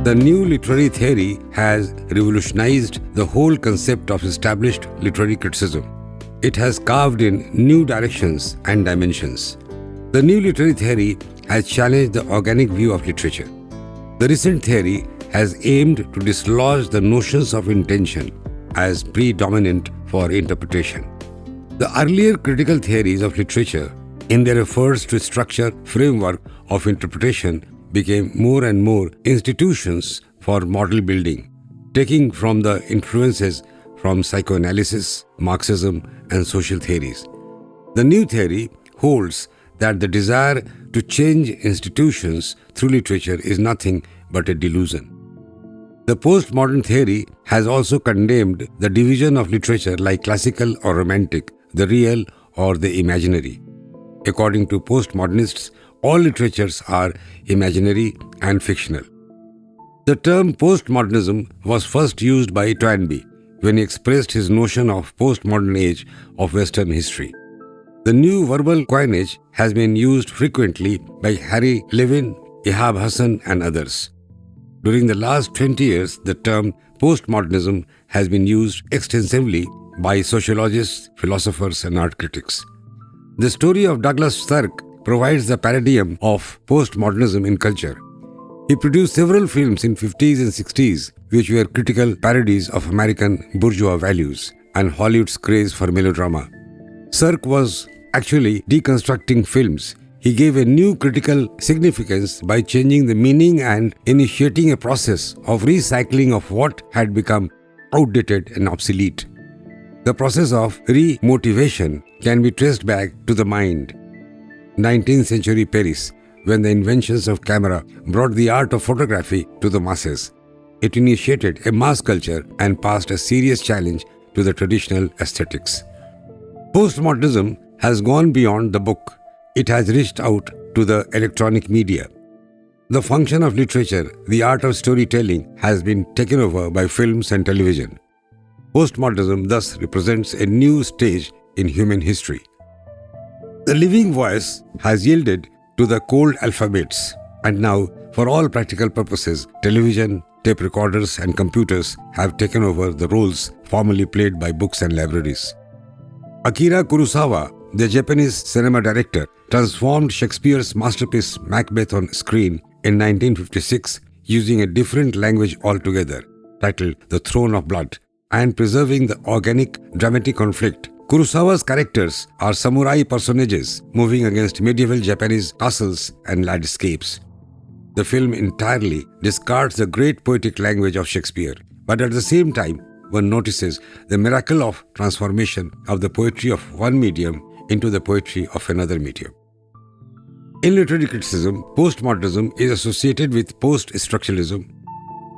The new literary theory has revolutionized the whole concept of established literary criticism. It has carved in new directions and dimensions. The new literary theory has challenged the organic view of literature. The recent theory has aimed to dislodge the notions of intention as predominant for interpretation. The earlier critical theories of literature, in their efforts to structure framework of interpretation, became more and more institutions for model building, taking from the influences from psychoanalysis, Marxism, and social theories. The new theory holds that the desire to change institutions through literature is nothing but a delusion. The postmodern theory has also condemned the division of literature like classical or romantic, the real or the imaginary. According to postmodernists, all literatures are imaginary and fictional. The term postmodernism was first used by Toynbee when he expressed his notion of postmodern age of Western history. The new verbal coinage has been used frequently by Harry Levin, Ihab Hassan, and others. During the last 20 years, the term postmodernism has been used extensively by sociologists, philosophers, and art critics. The story of Douglas Sirk provides the paradigm of postmodernism in culture. He produced several films in 50s and 60s which were critical parodies of American bourgeois values and Hollywood's craze for melodrama. Sirk was actually deconstructing films. He gave a new critical significance by changing the meaning and initiating a process of recycling of what had become outdated and obsolete. The process of remotivation can be traced back to the mind. 19th century Paris, when the inventions of camera brought the art of photography to the masses. It initiated a mass culture and passed a serious challenge to the traditional aesthetics. Postmodernism has gone beyond the book. It has reached out to the electronic media. The function of literature, the art of storytelling, has been taken over by films and television. Postmodernism thus represents a new stage in human history. The living voice has yielded to the cold alphabets, and now, for all practical purposes, television, tape recorders, and computers have taken over the roles formerly played by books and libraries. Akira Kurosawa, the Japanese cinema director, transformed Shakespeare's masterpiece Macbeth on screen in 1956 using a different language altogether, titled The Throne of Blood, and preserving the organic dramatic conflict. Kurosawa's characters are samurai personages moving against medieval Japanese castles and landscapes. The film entirely discards the great poetic language of Shakespeare, but at the same time, one notices the miracle of transformation of the poetry of one medium into the poetry of another medium. In literary criticism, postmodernism is associated with post-structuralism.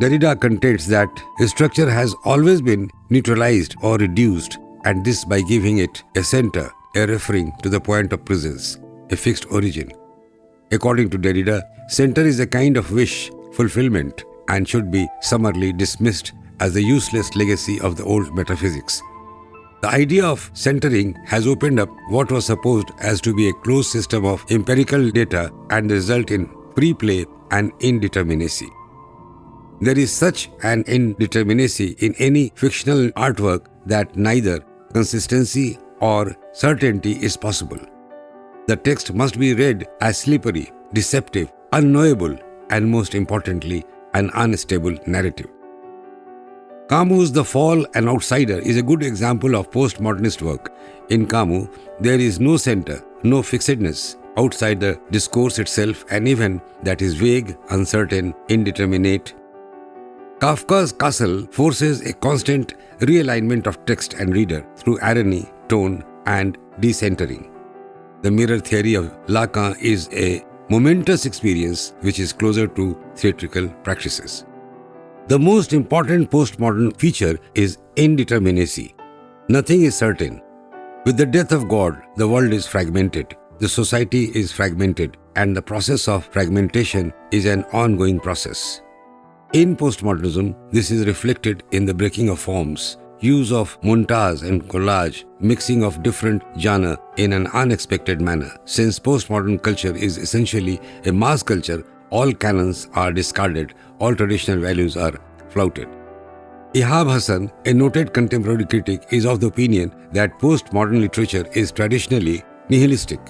Derrida contends that structure has always been neutralized or reduced, and this by giving it a center, referring to the point of presence, a fixed origin. According to Derrida, center is a kind of wish fulfillment and should be summarily dismissed as the useless legacy of the old metaphysics. The idea of centering has opened up what was supposed as to be a closed system of empirical data and result in pre-play and indeterminacy. There is such an indeterminacy in any fictional artwork that neither consistency or certainty is possible. The text must be read as slippery, deceptive, unknowable, and most importantly, an unstable narrative. Camus' The Fall and Outsider is a good example of postmodernist work. In Camus, there is no center, no fixedness outside the discourse itself, and even that is vague, uncertain, indeterminate. Kafka's Castle forces a constant realignment of text and reader through irony, tone, and decentering. The mirror theory of Lacan is a momentous experience which is closer to theatrical practices. The most important postmodern feature is indeterminacy. Nothing is certain. With the death of God, the world is fragmented, the society is fragmented, and the process of fragmentation is an ongoing process. In postmodernism, this is reflected in the breaking of forms, use of montage and collage, mixing of different genres in an unexpected manner. Since postmodern culture is essentially a mass culture all canons are discarded, all traditional values are flouted. Ihab Hassan, a noted contemporary critic, is of the opinion that postmodern literature is traditionally nihilistic.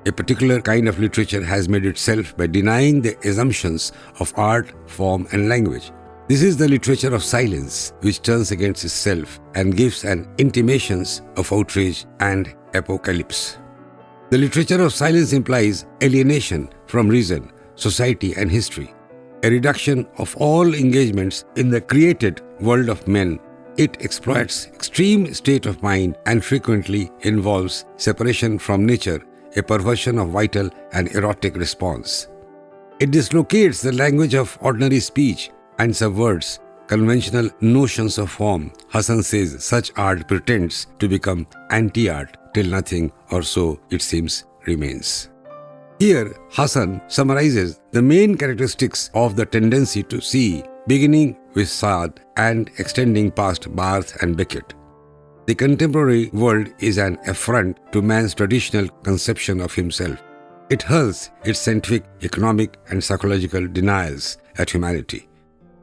A particular kind of literature has made itself by denying the assumptions of art, form, and language. This is the literature of silence, which turns against itself and gives an intimations of outrage and apocalypse. The literature of silence implies alienation from reason, society, and history, a reduction of all engagements in the created world of men. It exploits extreme state of mind and frequently involves separation from nature, a perversion of vital and erotic response. It dislocates the language of ordinary speech and subverts conventional notions of form. Hassan says such art pretends to become anti-art till nothing, or so it seems, remains. Here, Hassan summarizes the main characteristics of the tendency to see, beginning with Sade and extending past Barthes and Beckett. The contemporary world is an affront to man's traditional conception of himself. It hurls its scientific, economic, and psychological denials at humanity.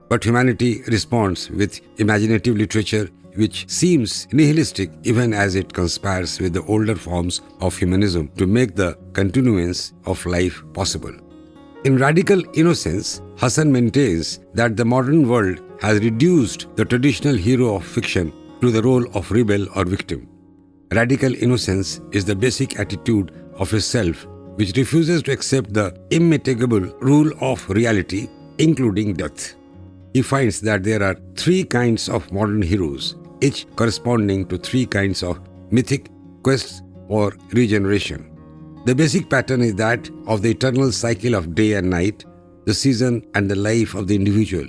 But humanity responds with imaginative literature which seems nihilistic even as it conspires with the older forms of humanism to make the continuance of life possible. In Radical Innocence, Hassan maintains that the modern world has reduced the traditional hero of fiction to the role of rebel or victim. Radical innocence is the basic attitude of a self which refuses to accept the immitigable rule of reality, including death. He finds that there are three kinds of modern heroes, each corresponding to three kinds of mythic quests for regeneration. The basic pattern is that of the eternal cycle of day and night, the season and the life of the individual.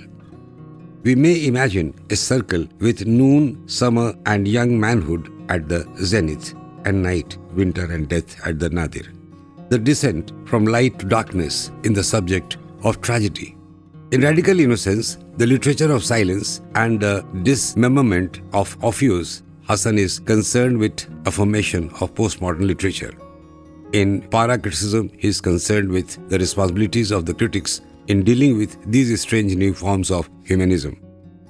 We may imagine a circle with noon, summer, and young manhood at the zenith, and night, winter, and death at the nadir. The descent from light to darkness in the subject of tragedy. In Radical Innocence, the literature of silence and the dismemberment of Orpheus, Hassan is concerned with affirmation of postmodern literature. In Para-criticism, he is concerned with the responsibilities of the critics in dealing with these strange new forms of humanism.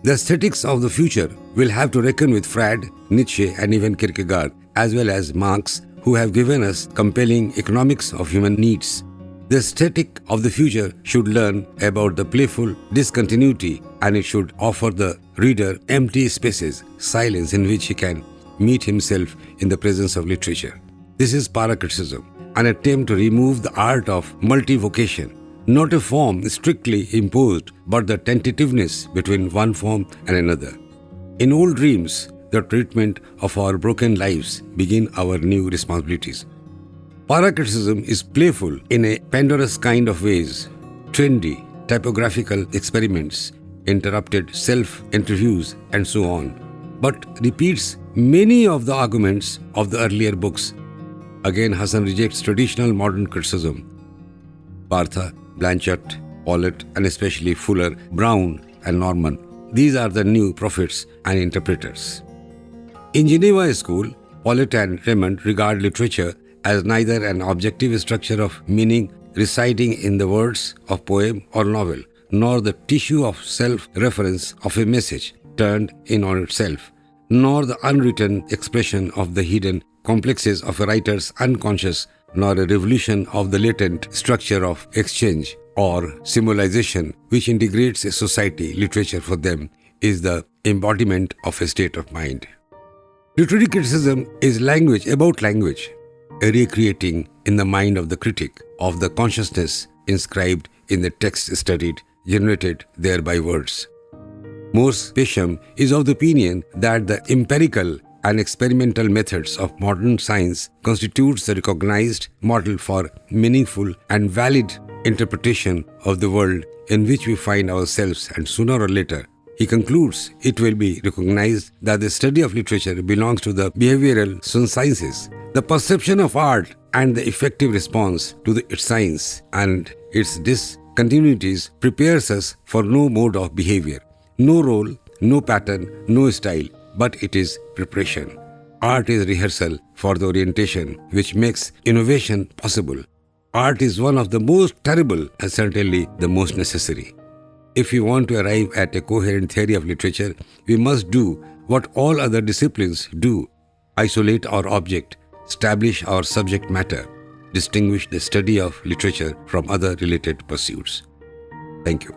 The aesthetics of the future will have to reckon with Freud, Nietzsche, and even Kierkegaard, as well as Marx, who have given us compelling economics of human needs. The aesthetic of the future should learn about the playful discontinuity, and it should offer the reader empty spaces, silence in which he can meet himself in the presence of literature. This is Para-criticism, an attempt to remove the art of multivocation, not a form strictly imposed, but the tentativeness between one form and another. In old dreams, the treatment of our broken lives begin our new responsibilities. Para-criticism is playful in a Pandora's kind of ways, trendy, typographical experiments, interrupted self-interviews, and so on, but repeats many of the arguments of the earlier books. Again, Hassan rejects traditional modern criticism. Barthes, Blanchard, Pollitt, and especially Fuller, Brown, and Norman. These are the new prophets and interpreters. In Geneva School, Pollitt and Raymond regard literature as neither an objective structure of meaning residing in the words of poem or novel, nor the tissue of self-reference of a message turned in on itself, nor the unwritten expression of the hidden complexes of a writer's unconscious, nor a revolution of the latent structure of exchange or symbolization which integrates a society. Literature for them is the embodiment of a state of mind. Literary criticism is language about language, a recreating in the mind of the critic of the consciousness inscribed in the text studied, generated there by words. Morse Pesham is of the opinion that the empirical and experimental methods of modern science constitutes the recognized model for meaningful and valid interpretation of the world in which we find ourselves, and sooner or later, he concludes, it will be recognized that the study of literature belongs to the behavioral sciences. The perception of art and the effective response to its science and its discontinuities prepares us for no mode of behavior, no role, no pattern, no style, but it is preparation. Art is rehearsal for the orientation which makes innovation possible. Art is one of the most terrible and certainly the most necessary. If we want to arrive at a coherent theory of literature, we must do what all other disciplines do: isolate our object, establish our subject matter, distinguish the study of literature from other related pursuits. Thank you.